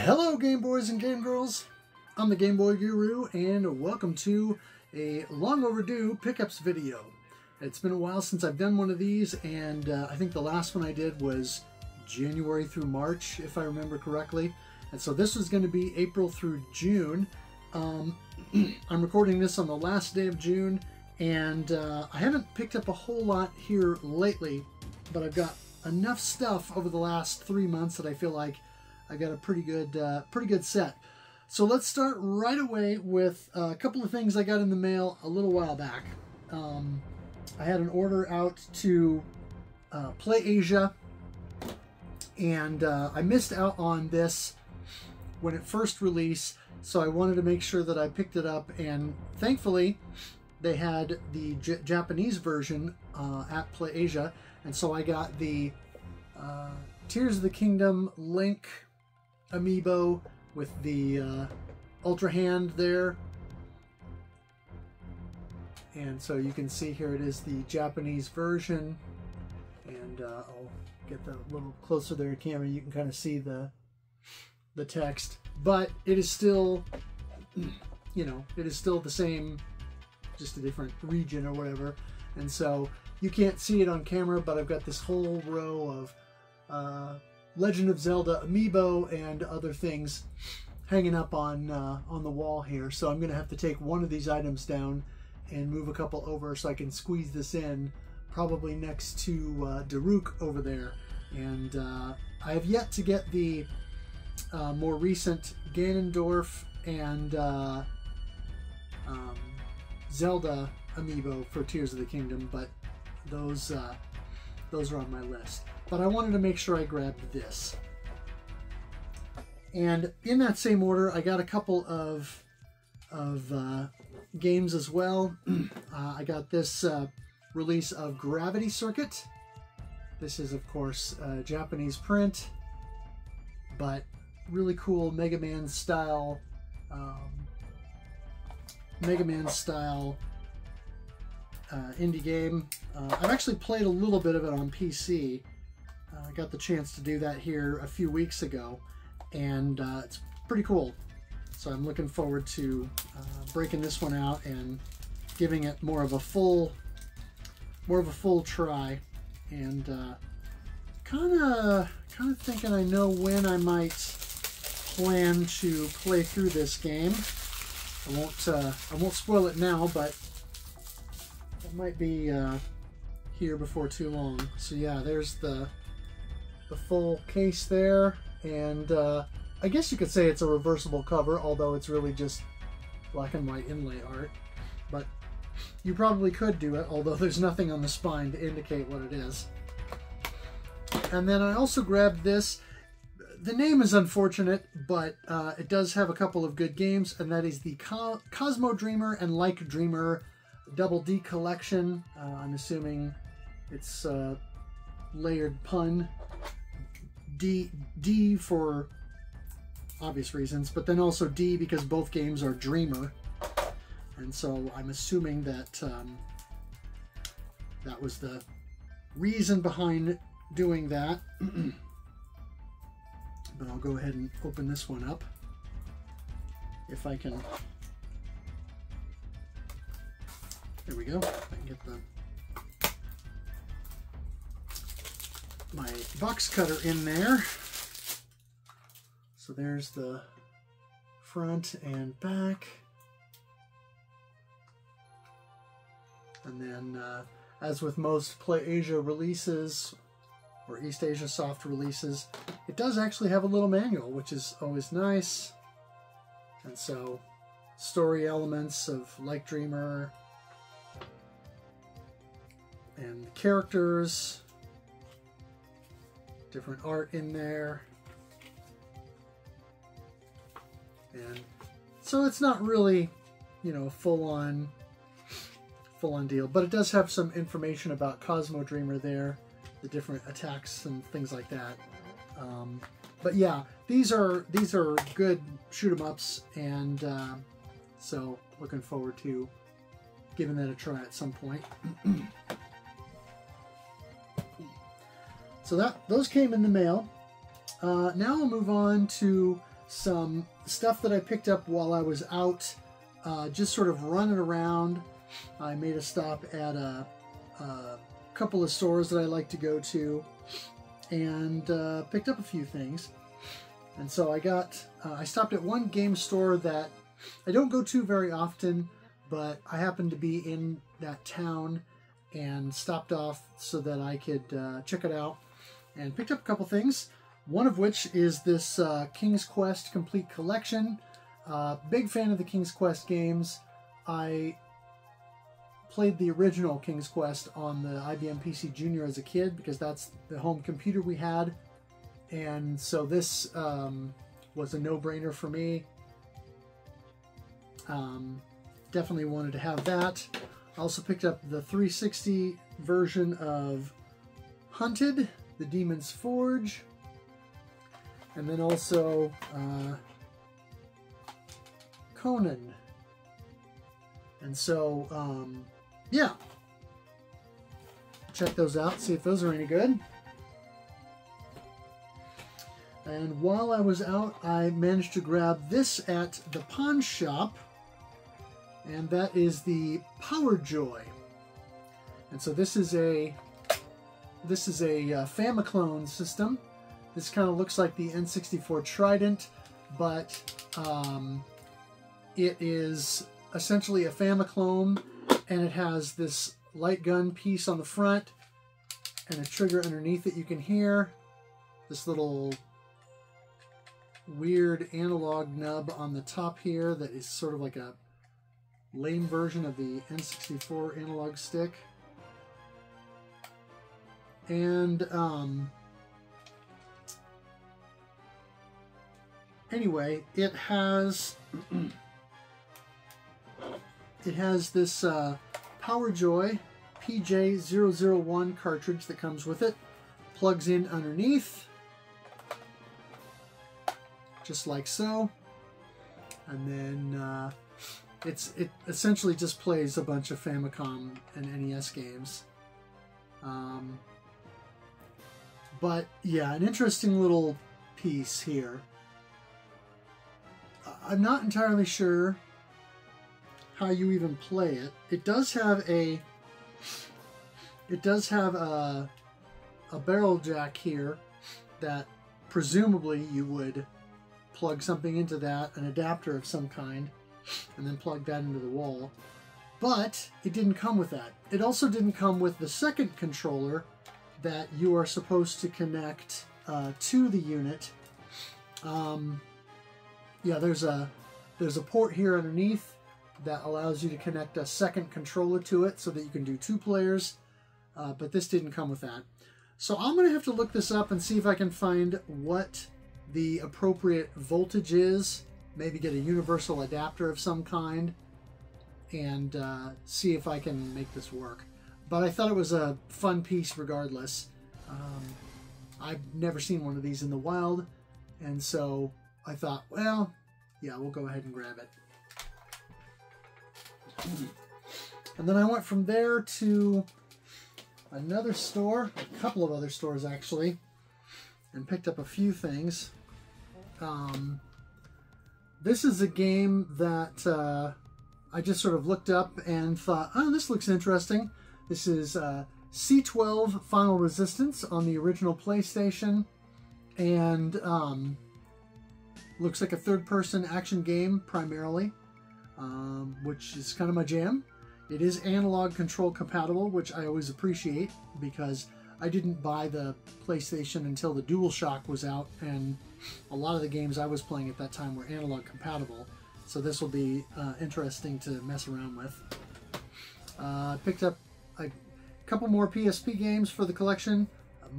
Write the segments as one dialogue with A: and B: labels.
A: Hello Game Boys and Game Girls, I'm the Game Boy Guru and welcome to a long overdue pickups video. It's been a while since I've done one of these, and I think the last one I did was January through March, if I remember correctly. And so this was going to be April through June. I'm recording this on the last day of June, and I haven't picked up a whole lot here lately, but I've got enough stuff over the last 3 months that I feel like I got a pretty good set. So let's start right away with a couple of things I got in the mail a little while back. I had an order out to Play Asia, and I missed out on this when it first released, so I wanted to make sure that I picked it up, and thankfully they had the Japanese version at Play Asia, and so I got the Tears of the Kingdom Link amiibo with the Ultra Hand there. And so you can see here it is the Japanese version, and I'll get that a little closer there, camera. You can kind of see the text, but it is still, you know, it is still the same, just a different region or whatever. And so you can't see it on camera, but I've got this whole row of Legend of Zelda amiibo and other things hanging up on the wall here. So I'm going to have to take one of these items down and move a couple over so I can squeeze this in, probably next to Daruk over there. And I have yet to get the more recent Ganondorf and Zelda amiibo for Tears of the Kingdom, but those are on my list. But I wanted to make sure I grabbed this. And in that same order, I got a couple of games as well. I got this release of Gravity Circuit. This is, of course, a Japanese print, but really cool Mega Man style indie game. I've actually played a little bit of it on PC. I got the chance to do that here a few weeks ago, and it's pretty cool. So I'm looking forward to breaking this one out and giving it more of a full try. And kind of thinking I know when I might plan to play through this game. I won't spoil it now, but it might be here before too long. So yeah, there's the full case there, and I guess you could say it's a reversible cover, although it's really just black and white inlay art. But you probably could do it, although there's nothing on the spine to indicate what it is. And then I also grabbed this. The name is unfortunate, but it does have a couple of good games, and that is the Cosmo Dreamer and Like Dreamer Double D Collection. I'm assuming it's a layered pun. D for obvious reasons, but then also D because both games are Dreamer, and so I'm assuming that that was the reason behind doing that. But I'll go ahead and open this one up if I can. There we go. I can get my box cutter in there. So there's the front and back. And then, as with most Play Asia releases, or East Asia Soft releases, it does actually have a little manual, which is always nice. And so, story elements of Like Dreamer, and characters, different art in there. And so it's not really, you know, full-on deal, but it does have some information about Cosmo Dreamer there, the different attacks and things like that. But yeah, these are good shoot 'em ups, and so looking forward to giving that a try at some point. So those came in the mail. Now I'll move on to some stuff that I picked up while I was out, just sort of running around. I made a stop at a couple of stores that I like to go to, and picked up a few things. And so I stopped at one game store that I don't go to very often, but I happened to be in that town and stopped off so that I could check it out, and picked up a couple things. One of which is this King's Quest Complete Collection. Big fan of the King's Quest games. I played the original King's Quest on the IBM PC Junior as a kid because that's the home computer we had. And so this was a no-brainer for me. Definitely wanted to have that. I also picked up the 360 version of Hunted, the Demon's Forge. And then also Conan. And so, yeah. Check those out, see if those are any good. And while I was out, I managed to grab this at the pawn shop. And that is the Power Joy. And so this is a Famiclone system. This kind of looks like the N64 Trident, but it is essentially a Famiclone, and it has this light gun piece on the front and a trigger underneath that you can hear. This little weird analog nub on the top here that is sort of like a lame version of the N64 analog stick. And anyway, it has this Power Joy PJ001 cartridge that comes with it. Plugs in underneath, just like so, and then it essentially just plays a bunch of Famicom and NES games. But yeah, an interesting little piece here. I'm not entirely sure how you even play it. It does have a barrel jack here that presumably you would plug something into that, an adapter of some kind, and then plug that into the wall. But it didn't come with that. It also didn't come with the second controller that you are supposed to connect to the unit. Yeah, there's a port here underneath that allows you to connect a second controller to it so that you can do 2 players, but this didn't come with that. So I'm going to have to look this up and see if I can find what the appropriate voltage is, maybe get a universal adapter of some kind, and see if I can make this work. But I thought it was a fun piece regardless. I've never seen one of these in the wild, and so I thought, well, yeah, we'll go ahead and grab it. And then I went from there to another store, a couple of other stores actually, and picked up a few things. This is a game that I just sort of looked up and thought, oh, this looks interesting. This is C12 Final Resistance on the original PlayStation, and looks like a third-person action game primarily, which is kind of my jam. It is analog control compatible, which I always appreciate because I didn't buy the PlayStation until the DualShock was out, and a lot of the games I was playing at that time were analog compatible. So this will be interesting to mess around with. Picked up a couple more PSP games for the collection.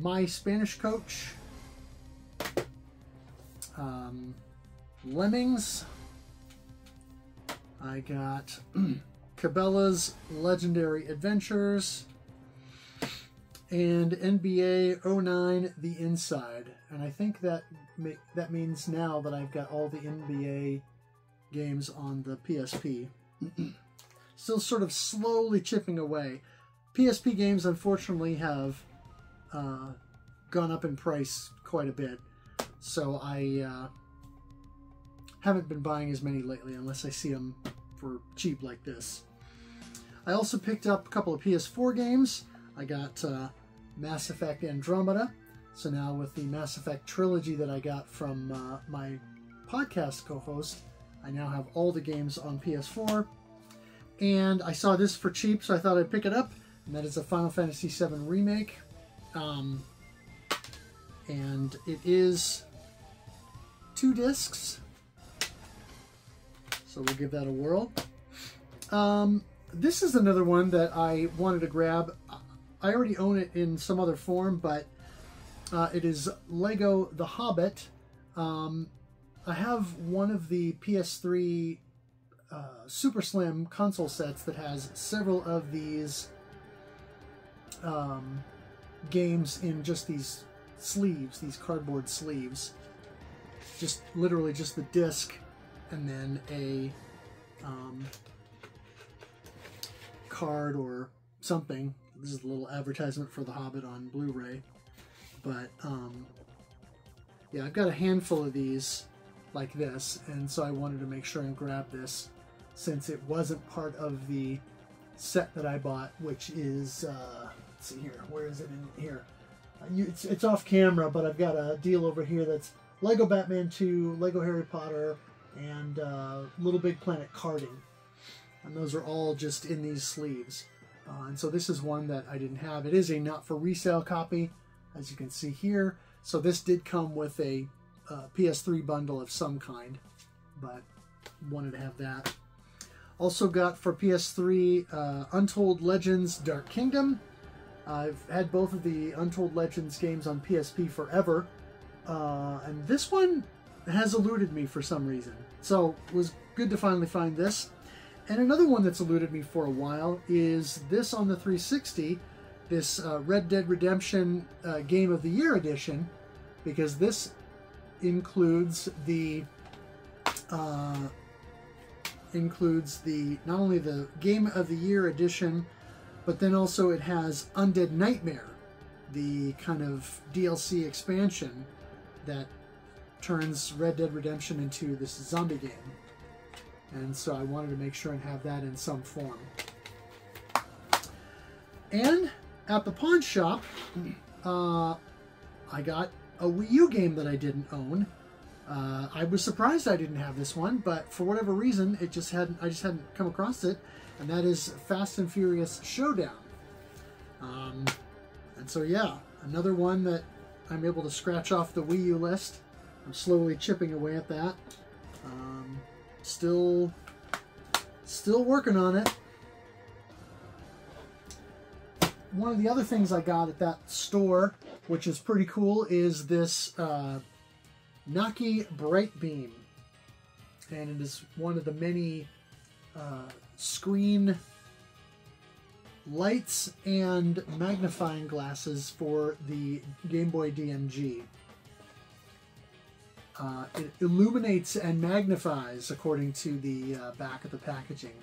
A: My Spanish Coach, Lemmings. I got Cabela's Legendary Adventures, and NBA 09 The Inside. And I think that means now that I've got all the NBA games on the PSP. Still sort of slowly chipping away. PSP games, unfortunately, have gone up in price quite a bit. So I haven't been buying as many lately unless I see them for cheap like this. I also picked up a couple of PS4 games. I got Mass Effect Andromeda. So now with the Mass Effect trilogy that I got from my podcast co-host, I now have all the games on PS4. And I saw this for cheap, so I thought I'd pick it up. And that is a Final Fantasy VII Remake. And it is 2 discs. So we'll give that a whirl. This is another one that I wanted to grab. I already own it in some other form, but it is Lego The Hobbit. I have one of the PS3 Super Slim console sets that has several of these games in just these sleeves, these cardboard sleeves. Just literally just the disc and then a card or something. This is a little advertisement for The Hobbit on Blu-ray. But yeah, I've got a handful of these like this, and so I wanted to make sure and grab this since it wasn't part of the set that I bought, which is, let's see here, where is it in here? It's off camera, but I've got a deal over here that's Lego Batman 2, Lego Harry Potter, and Little Big Planet Karting. And those are all just in these sleeves. And so this is one that I didn't have. It is a not for resale copy, as you can see here. So this did come with a PS3 bundle of some kind, but wanted to have that. Also got for PS3 Untold Legends Dark Kingdom. I've had both of the Untold Legends games on PSP forever, and this one has eluded me for some reason. So it was good to finally find this. And another one that's eluded me for a while is this on the 360, this Red Dead Redemption Game of the Year edition, because this includes the not only the Game of the Year edition, but then also it has Undead Nightmare, the kind of DLC expansion that turns Red Dead Redemption into this zombie game. And so I wanted to make sure and have that in some form. And at the pawn shop, I got a Wii U game that I didn't own. I was surprised I didn't have this one, but for whatever reason, I just hadn't come across it, and that is Fast and Furious Showdown. And so yeah, another one that I'm able to scratch off the Wii U list. I'm slowly chipping away at that. Still working on it. One of the other things I got at that store, which is pretty cool, is this Naki Bright Beam. And it is one of the many screen lights and magnifying glasses for the Game Boy DMG. It illuminates and magnifies according to the back of the packaging.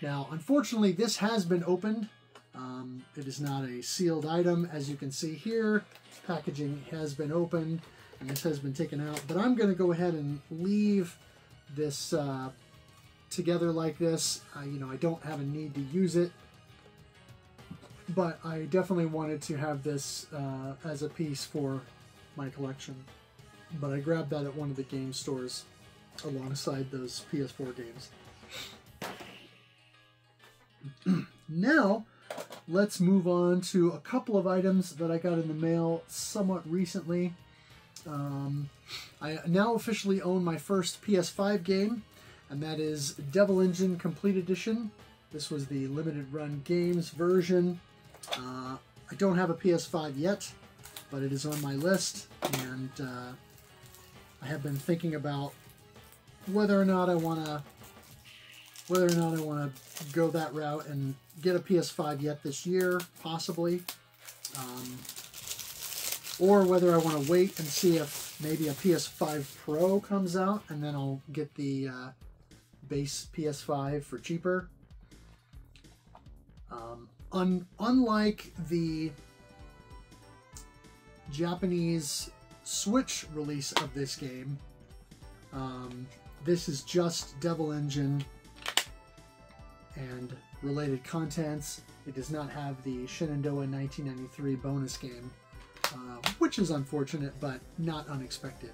A: Now, unfortunately, this has been opened. It is not a sealed item, as you can see here. Packaging has been opened, and this has been taken out. But I'm going to go ahead and leave this together like this. You know, I don't have a need to use it, but I definitely wanted to have this as a piece for my collection. But I grabbed that at one of the game stores alongside those PS4 games. Now, let's move on to a couple of items that I got in the mail somewhat recently. I now officially own my first PS5 game, and that is Devil Engine Complete Edition. This was the limited run games version. I don't have a PS5 yet, but it is on my list, and I have been thinking about whether or not I want to go that route and get a PS5 yet this year, possibly, or whether I want to wait and see if maybe a PS5 Pro comes out, and then I'll get the base PS5 for cheaper. Unlike the Japanese Switch release of this game, This is just Devil Engine and related contents. It does not have the Shenandoah 1993 bonus game, which is unfortunate, but not unexpected.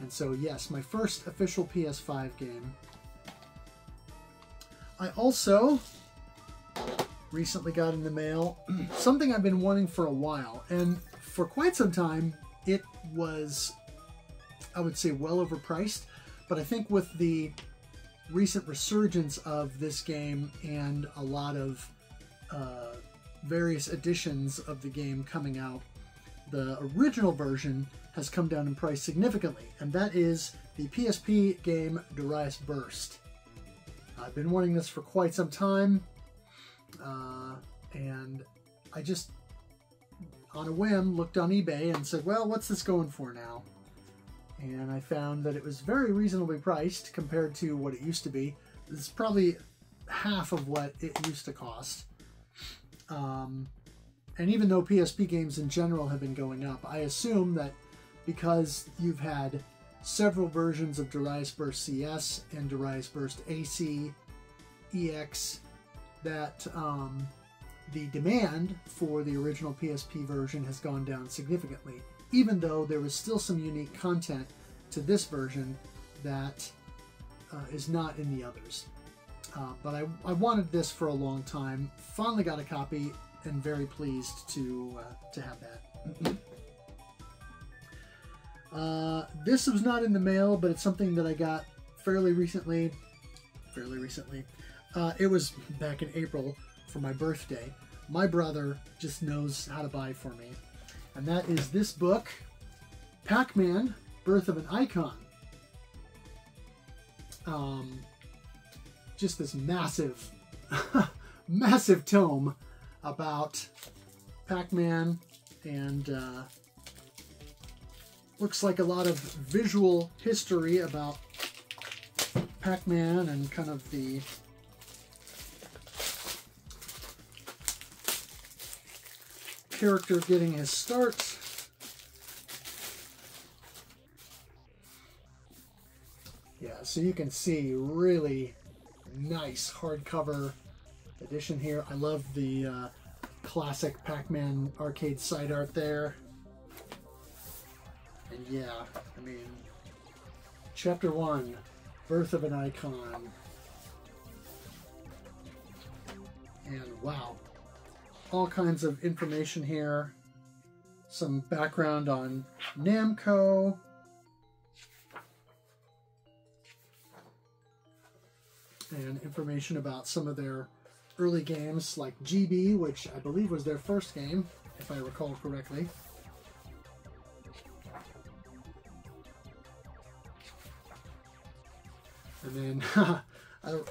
A: And so, yes, my first official PS5 game. I also recently got in the mail something I've been wanting for a while, and for quite some time it was, I would say, well overpriced, but I think with the recent resurgence of this game and a lot of various editions of the game coming out, the original version has come down in price significantly, and that is the PSP game Darius Burst. I've been wanting this for quite some time, and I just, on a whim, looked on eBay and said, well, what's this going for now? And I found that it was very reasonably priced compared to what it used to be. It's probably half of what it used to cost. And even though PSP games in general have been going up, I assume that because you've had several versions of Darius Burst CS and Darius Burst AC, EX, that the demand for the original PSP version has gone down significantly, even though there was still some unique content to this version that is not in the others. But I wanted this for a long time, finally got a copy, and very pleased to have that. This was not in the mail, but it's something that I got fairly recently. It was back in April for my birthday. My brother just knows how to buy for me. And that is this book, Pac-Man, Birth of an Icon. Just this massive, massive tome about Pac-Man, and looks like a lot of visual history about Pac-Man and kind of the character getting his start. Yeah, so you can see really nice hardcover edition here. I love the classic Pac-Man arcade side art there. And yeah, I mean, Chapter 1, Birth of an Icon. And wow, all kinds of information here. Some background on Namco. And information about some of their early games, like GB, which I believe was their first game, if I recall correctly. And then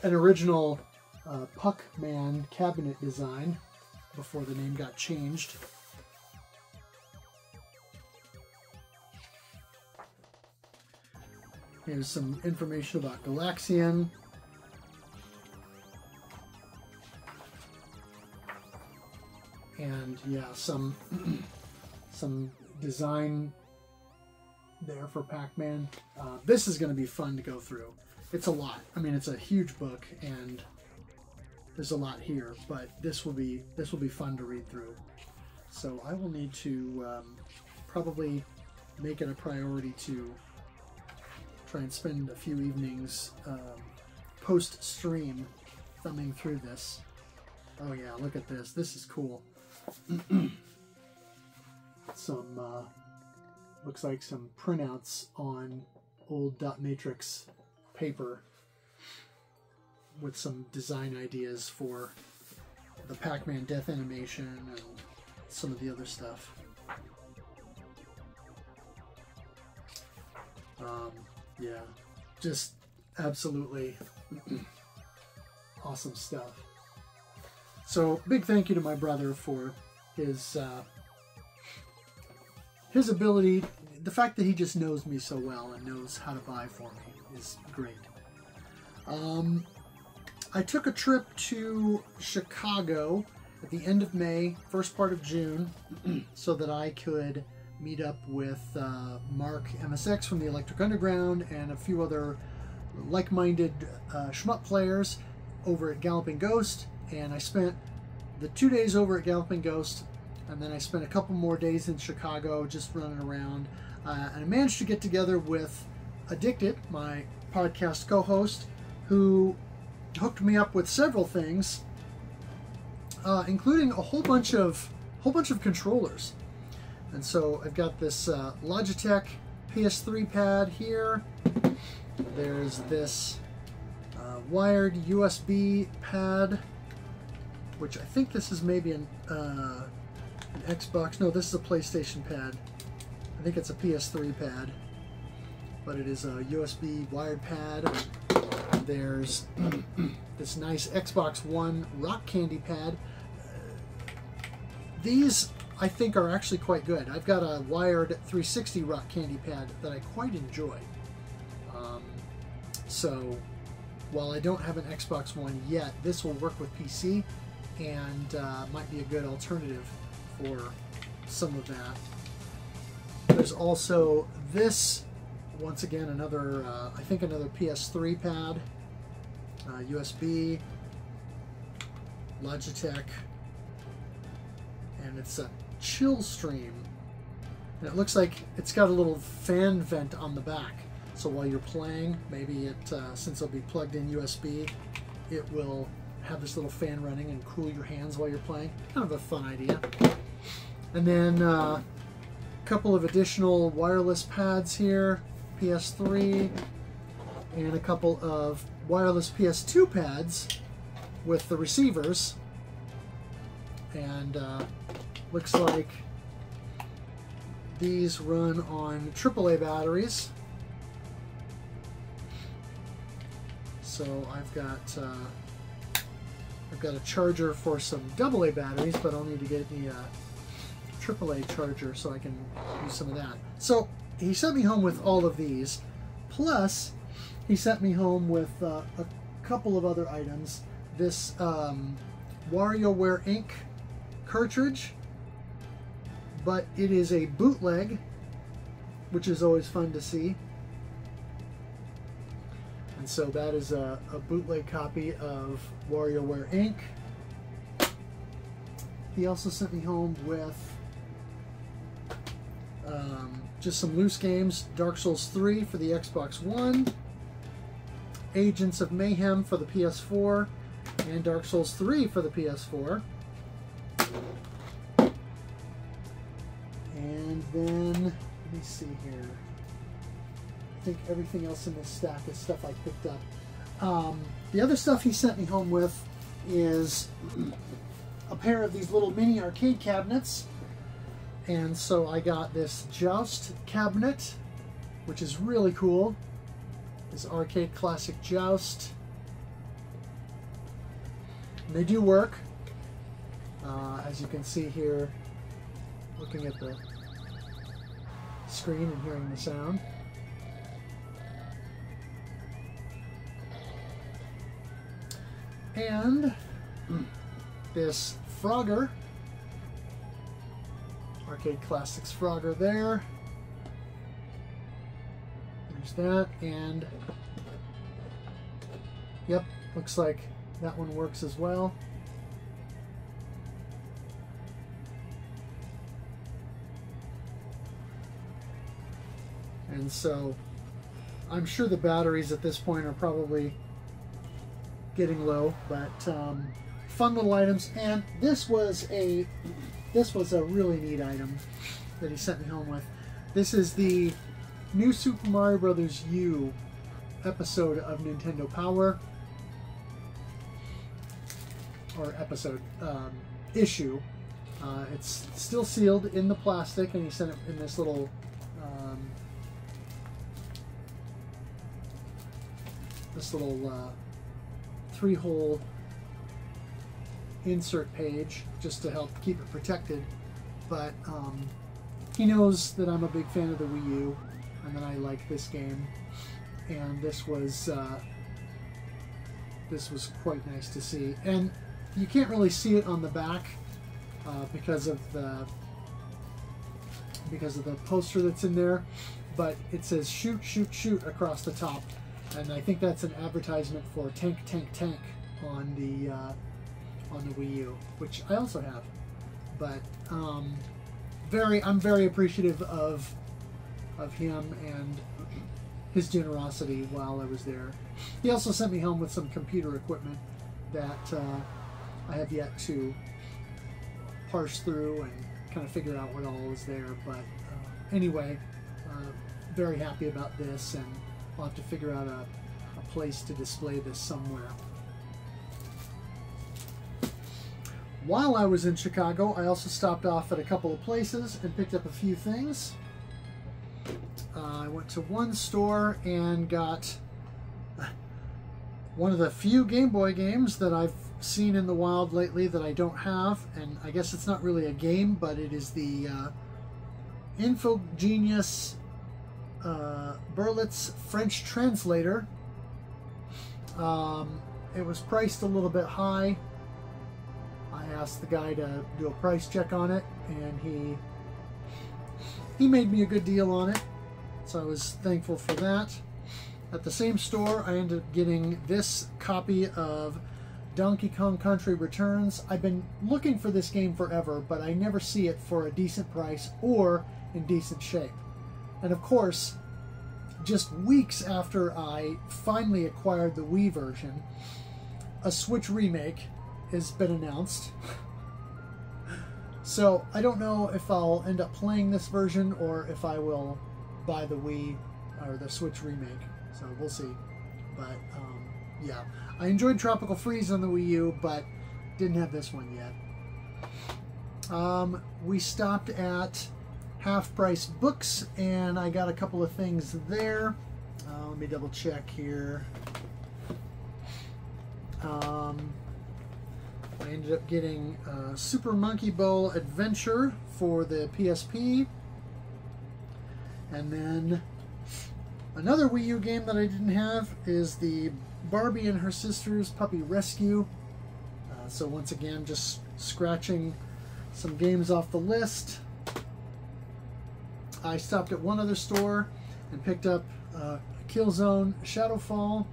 A: an original Puck-Man cabinet design before the name got changed. Here's some information about Galaxian. And yeah, some design there for Pac-Man. This is going to be fun to go through. It's a lot. I mean, it's a huge book, and there's a lot here. But this will be fun to read through. So I will need to probably make it a priority to try and spend a few evenings post-stream thumbing through this. Oh yeah, look at this. This is cool. Some looks like some printouts on old dot matrix paper with some design ideas for the Pac-Man death animation and some of the other stuff. Yeah, just absolutely awesome stuff. So big thank you to my brother for his ability, the fact that he just knows me so well and knows how to buy for me is great. I took a trip to Chicago at the end of May, first part of June, so that I could meet up with Mark MSX from the Electric Underground and a few other like-minded shmup players over at Galloping Ghost. And I spent the 2 days over at Galloping Ghost, and then I spent a couple more days in Chicago just running around. And I managed to get together with Addicted, my podcast co-host, who hooked me up with several things, including a whole bunch of controllers. And so I've got this Logitech PS3 pad here. There's this wired USB pad, which I think this is maybe an Xbox. No, this is a PlayStation pad. I think it's a PS3 pad, but it is a USB wired pad. There's this nice Xbox One rock candy pad. These I think are actually quite good. I've got a wired 360 rock candy pad that I quite enjoy. So while I don't have an Xbox One yet, this will work with PC and might be a good alternative for some of that. There's also this, once again, another, I think another PS3 pad, USB, Logitech, and it's a chill stream. And it looks like it's got a little fan vent on the back. So while you're playing, maybe it, since it'll be plugged in USB, it will have this little fan running and cool your hands while you're playing. Kind of a fun idea. And then a couple of additional wireless pads here, PS3, and a couple of wireless PS2 pads with the receivers. And looks like these run on AAA batteries. So I've got a charger for some AA batteries, but I'll need to get me a AAA charger so I can use some of that. So he sent me home with all of these, plus he sent me home with a couple of other items. This WarioWare Inc. cartridge, but it is a bootleg, which is always fun to see. And so that is a bootleg copy of WarioWare Inc. He also sent me home with just some loose games. Dark Souls 3 for the Xbox One, Agents of Mayhem for the PS4, and Dark Souls 3 for the PS4. And then, let me see here. I think everything else in this stack is stuff I picked up. The other stuff he sent me home with is a pair of these little mini arcade cabinets. And so I got this Joust cabinet, which is really cool. This arcade classic Joust. And they do work. As you can see here, looking at the screen and hearing the sound. And this Frogger, Arcade Classics Frogger there. There's that, and yep, looks like that one works as well. And so I'm sure the batteries at this point are probably getting low, but fun little items. And this was a really neat item that he sent me home with. This is the New Super Mario Bros. U episode of Nintendo Power, or episode issue. It's still sealed in the plastic, and he sent it in this little three-hole insert page just to help keep it protected. But he knows that I'm a big fan of the Wii U and that I like this game, and this was quite nice to see. And you can't really see it on the back because of the because of the poster that's in there, but it says shoot, shoot, shoot across the top. And I think that's an advertisement for Tank, Tank, Tank on the Wii U, which I also have. But I'm very appreciative of him and his generosity while I was there. He also sent me home with some computer equipment that I have yet to parse through and kind of figure out what all is there. But anyway, very happy about this, and I'll have to figure out a place to display this somewhere. While I was in Chicago, I also stopped off at a couple of places and picked up a few things. I went to one store and got one of the few Game Boy games that I've seen in the wild lately that I don't have, and I guess it's not really a game, but it is the Infogenius Berlitz French translator. It was priced a little bit high. I asked the guy to do a price check on it, and he made me a good deal on it, so I was thankful for that. At the same store, I ended up getting this copy of Donkey Kong Country Returns. I've been looking for this game forever, but I never see it for a decent price or in decent shape. And of course, just weeks after I finally acquired the Wii version, a Switch remake has been announced. So I don't know if I'll end up playing this version or if I will buy the Wii or the Switch remake. So we'll see. But yeah, I enjoyed Tropical Freeze on the Wii U, but didn't have this one yet. We stopped at Half Price Books, and I got a couple of things there. Let me double check here. I ended up getting Super Monkey Ball Adventure for the PSP. And then another Wii U game that I didn't have is the Barbie and Her Sisters Puppy Rescue. So once again, just scratching some games off the list. I stopped at one other store and picked up Killzone Shadowfall.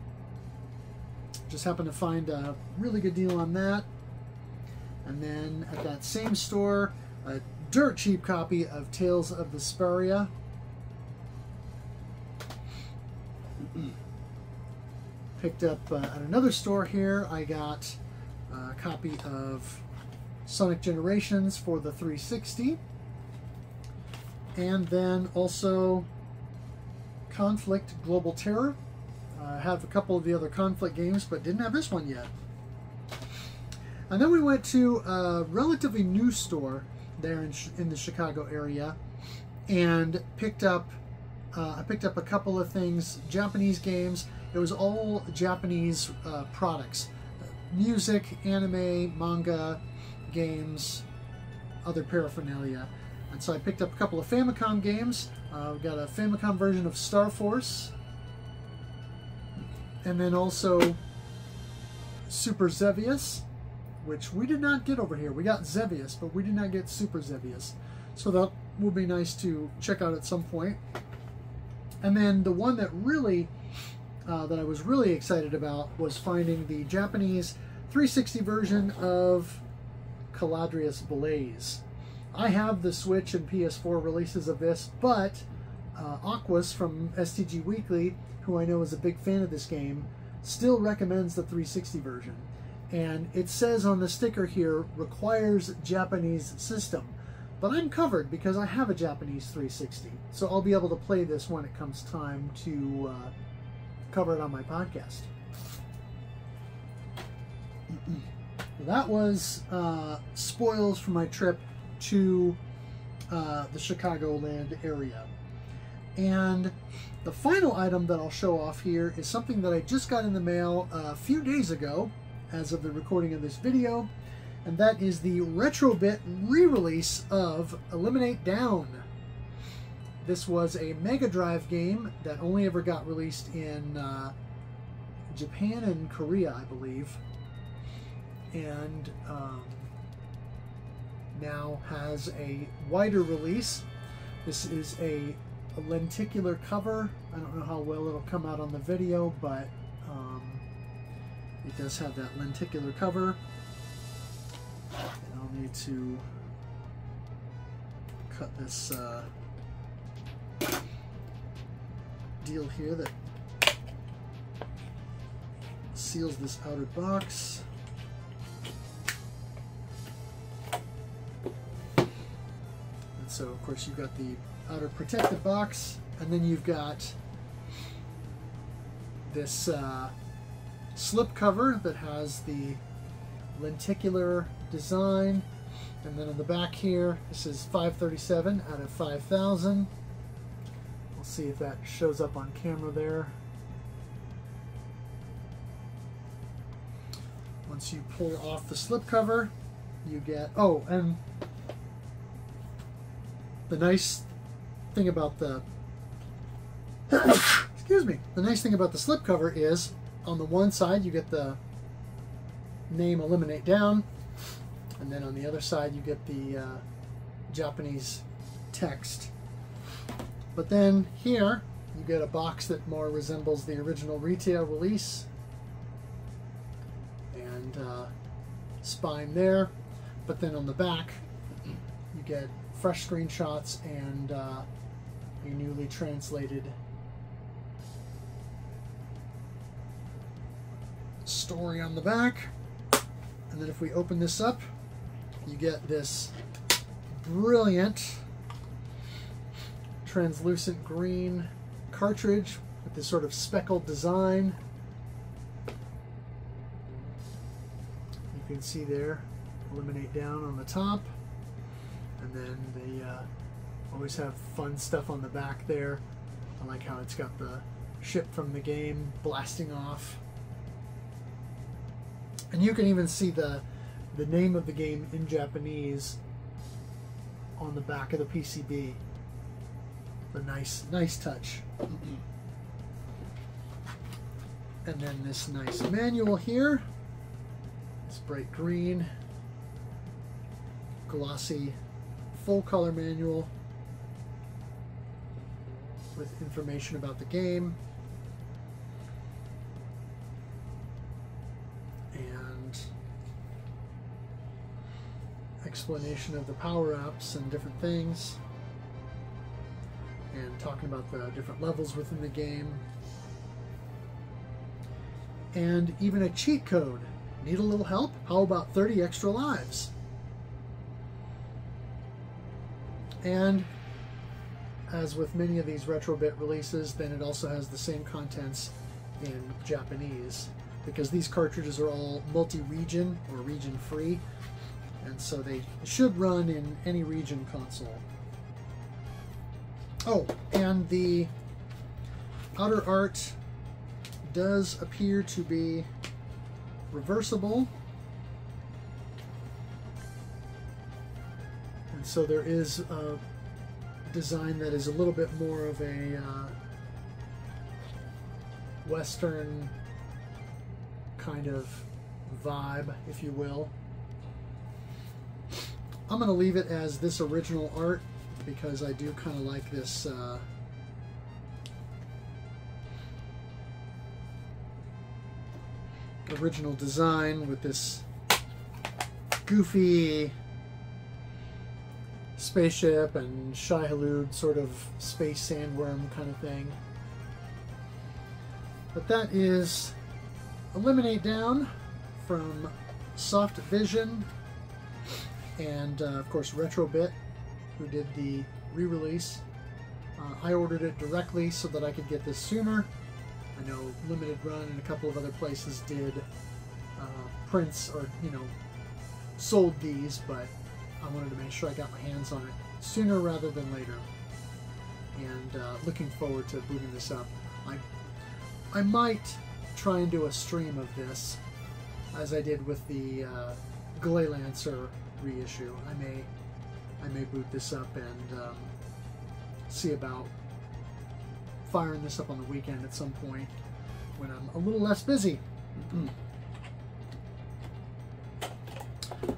A: Just happened to find a really good deal on that. And then at that same store, a dirt cheap copy of Tales of Vesperia. Picked up at another store here, I got a copy of Sonic Generations for the 360. And then also Conflict Global Terror. I have a couple of the other Conflict games, but didn't have this one yet. And then we went to a relatively new store there in the Chicago area and picked up I picked up a couple of things, Japanese games. It was all Japanese products. Music, anime, manga, games, other paraphernalia. And so I picked up a couple of Famicom games. We got a Famicom version of Star Force. And then also Super Xevious, which we did not get over here. We got Xevious, but we did not get Super Xevious. So that will be nice to check out at some point. And then the one that really, that I was really excited about was finding the Japanese 360 version of Caladrius Blaze. I have the Switch and PS4 releases of this, but Aquas from STG Weekly, who I know is a big fan of this game, still recommends the 360 version. And it says on the sticker here, requires Japanese system. But I'm covered because I have a Japanese 360. So I'll be able to play this when it comes time to cover it on my podcast. That was spoils from my trip to the Chicagoland area. And the final item that I'll show off here is something that I just got in the mail a few days ago, as of the recording of this video, and that is the Retrobit re-release of Eliminate Down. This was a Mega Drive game that only ever got released in Japan and Korea, I believe, and now has a wider release. This is a lenticular cover. I don't know how well it'll come out on the video, but it does have that lenticular cover. And I'll need to cut this deal here that seals this outer box. And so, of course, you've got the outer protective box, and then you've got this slip cover that has the lenticular design, and then on the back here this is 537 out of 5,000. We'll see if that shows up on camera there. Once you pull off the slip cover, you get, oh, and the nice thing about the excuse me, the nice thing about the slip cover is on the one side you get the name Eliminate Down, and then on the other side you get the Japanese text. But then here you get a box that more resembles the original retail release, and spine there. But then on the back you get fresh screenshots and a newly translated story on the back. And then if we open this up, you get this brilliant translucent green cartridge with this sort of speckled design. You can see there, Eliminate Down on the top, and then they always have fun stuff on the back there. I like how it's got the ship from the game blasting off. And you can even see the name of the game in Japanese on the back of the PCB. A nice touch. And then this nice manual here. This bright green, glossy, full color manual with information about the game. Explanation of the power-ups and different things, and talking about the different levels within the game, and even a cheat code. Need a little help? How about 30 extra lives? And as with many of these Retrobit releases, then it also has the same contents in Japanese, because these cartridges are all multi-region or region-free. And so they should run in any region console. Oh, and the outer art does appear to be reversible. And so there is a design that is a little bit more of a Western kind of vibe, if you will. I'm going to leave it as this original art because I do kind of like this original design with this goofy spaceship and Shai-Hulud sort of space sandworm kind of thing. But that is Eliminate Down from Soft Vision. And of course Retrobit, who did the re-release. I ordered it directly so that I could get this sooner. I know Limited Run and a couple of other places did prints or, you know, sold these, but I wanted to make sure I got my hands on it sooner rather than later. And looking forward to booting this up. I might try and do a stream of this, as I did with the Glaylancer reissue. I may boot this up and see about firing this up on the weekend at some point when I'm a little less busy.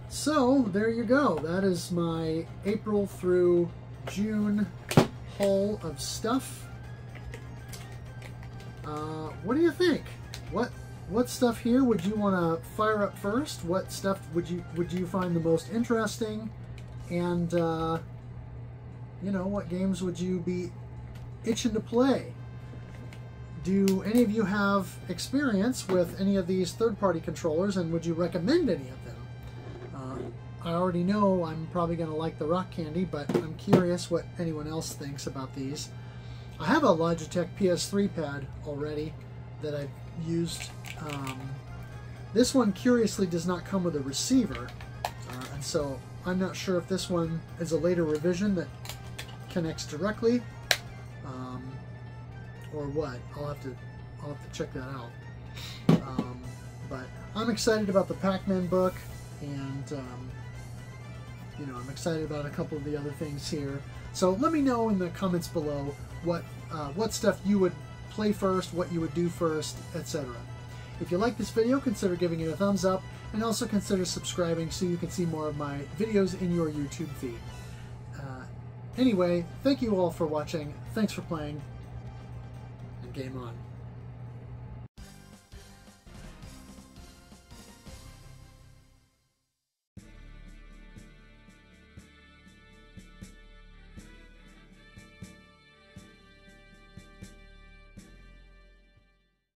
A: So there you go. That is my April through June haul of stuff. What do you think? What stuff here would you want to fire up first? What stuff would you find the most interesting? And you know, what games would you be itching to play? Do any of you have experience with any of these third-party controllers, and would you recommend any of them? I already know I'm probably going to like the Rock Candy, but I'm curious what anyone else thinks about these. I have a Logitech PS3 pad already that I've used. This one, curiously, does not come with a receiver, and so I'm not sure if this one is a later revision that connects directly, or what. I'll have to check that out. But I'm excited about the Pac-Man book, and you know, I'm excited about a couple of the other things here. So let me know in the comments below what stuff you would play first, what you would do first, etc. If you like this video, consider giving it a thumbs up, and also consider subscribing so you can see more of my videos in your YouTube feed. Anyway, thank you all for watching, thanks for playing, and game on.